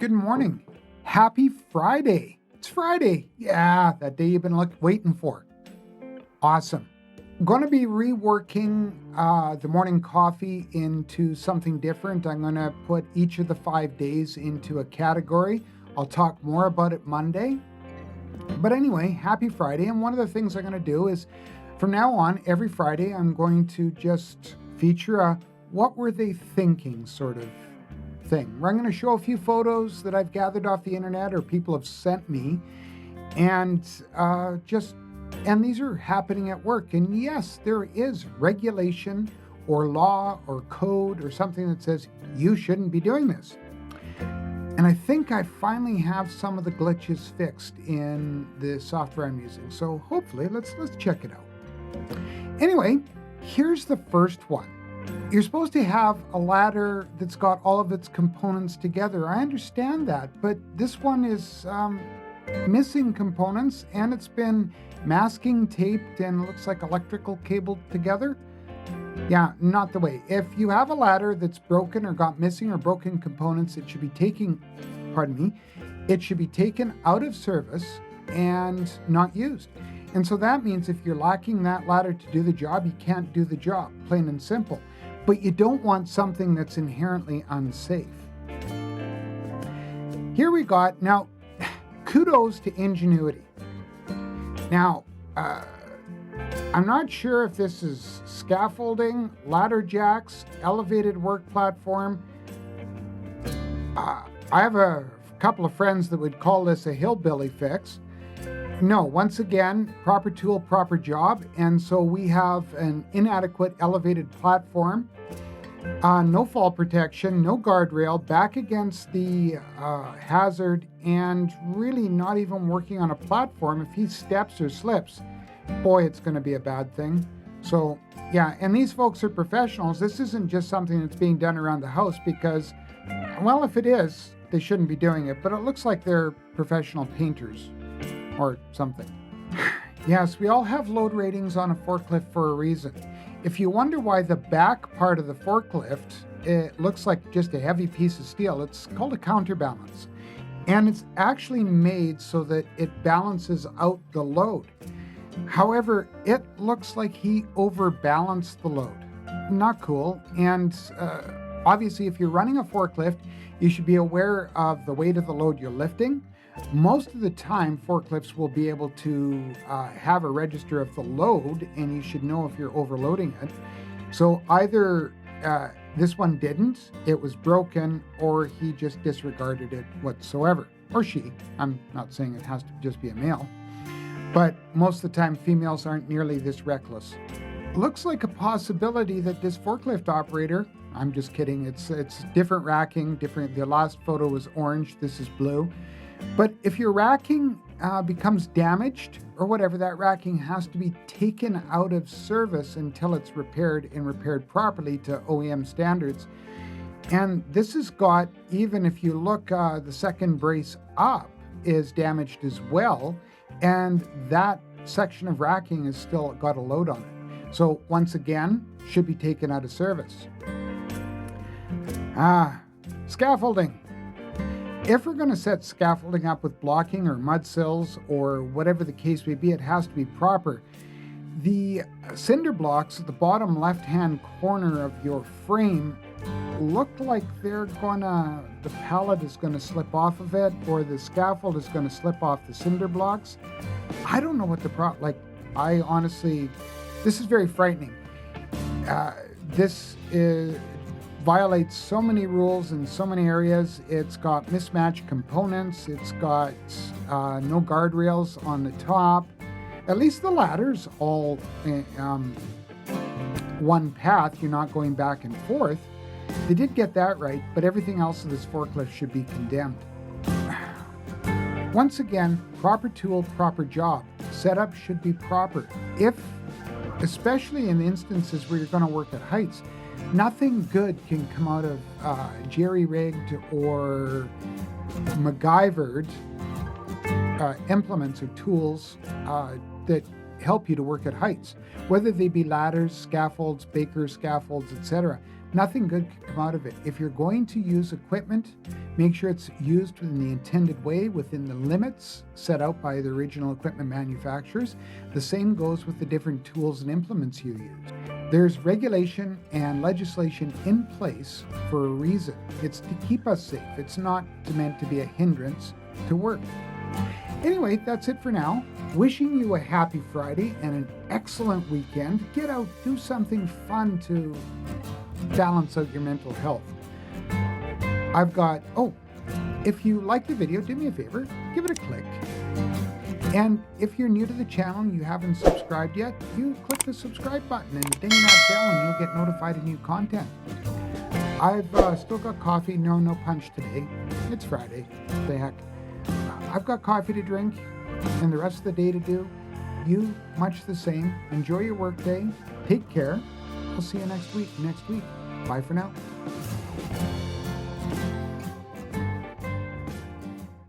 Good morning. Happy Friday. It's Friday. Yeah, that day you've been waiting for. Awesome. I'm going to be reworking the morning coffee into something different. I'm going to put each of the 5 days into a category. I'll talk more about it Monday. But anyway, happy Friday. And one of the things I'm going to do is from now on, every Friday, I'm going to just feature a what were they thinking sort of thing, where I'm going to show a few photos that I've gathered off the internet or people have sent me, and these are happening at work. And yes, there is regulation or law or code or something that says you shouldn't be doing this. And I think I finally have some of the glitches fixed in the software I'm using. So hopefully, let's check it out. Anyway, here's the first one. You're supposed to have a ladder that's got all of its components together. I understand that, but this one is missing components, and it's been masking taped and looks like electrical cabled together. Yeah, not the way. If you have a ladder that's broken or got missing or broken components, it should be taken out of service and not used. And so that means if you're lacking that ladder to do the job, you can't do the job, plain and simple. But you don't want something that's inherently unsafe. Here we got, now, kudos to ingenuity. Now, I'm not sure if this is scaffolding, ladder jacks, elevated work platform. I have a couple of friends that would call this a hillbilly fix. No, once again, proper tool, proper job. And so we have an inadequate elevated platform, no fall protection, no guardrail, back against the hazard, and really not even working on a platform. If he steps or slips, boy, it's going to be a bad thing. So yeah, and these folks are professionals. This isn't just something that's being done around the house because, well, if it is, they shouldn't be doing it, but it looks like they're professional painters or something. Yes, we all have load ratings on a forklift for a reason. If you wonder why the back part of the forklift, it looks like just a heavy piece of steel, it's called a counterbalance. And it's actually made so that it balances out the load. However, it looks like he overbalanced the load. Not cool. And obviously, if you're running a forklift, you should be aware of the weight of the load you're lifting. Most of the time, forklifts will be able to have a register of the load, and you should know if you're overloading it. So either this one didn't, it was broken, or he just disregarded it whatsoever. Or she. I'm not saying it has to just be a male. But most of the time, females aren't nearly this reckless. Looks like a possibility that this forklift operator, I'm just kidding, it's different racking, different. The last photo was orange, this is blue. But if your racking becomes damaged or whatever, that racking has to be taken out of service until it's repaired and repaired properly to OEM standards. And this has got, even if you look, the second brace up is damaged as well. And that section of racking has still got a load on it. So once again, should be taken out of service. Scaffolding. If we're going to set scaffolding up with blocking or mud sills or whatever the case may be, it has to be proper. The cinder blocks at the bottom left-hand corner of your frame look like the pallet is going to slip off of it, or the scaffold is going to slip off the cinder blocks. I don't know what I honestly, this is very frightening. This violates so many rules in so many areas. It's got mismatched components. It's got no guardrails on the top. At least the ladder's all one path. You're not going back and forth. They did get that right, but everything else of this forklift should be condemned. Once again, proper tool, proper job. Setup should be proper. Especially in instances where you're going to work at heights, nothing good can come out of jerry-rigged or MacGyvered implements or tools that help you to work at heights, whether they be ladders, scaffolds, baker scaffolds, etc. Nothing good can come out of it. If you're going to use equipment, Make sure it's used in the intended way within the limits set out by the original equipment manufacturers. The same goes with the different tools and implements you use. There's regulation and legislation in place for a reason. It's to keep us safe. It's not meant to be a hindrance to work. Anyway, that's it for now. Wishing you a happy Friday and an excellent weekend. Get out, do something fun to balance out your mental health. If you like the video, do me a favor, give it a click. And if you're new to the channel and you haven't subscribed yet, you click the subscribe button and ding that bell and you'll get notified of new content. I've still got coffee, no punch today. It's Friday, what the heck. I've got coffee to drink and the rest of the day to do. You, much the same. Enjoy your work day. Take care. I'll see you next week. Bye for now.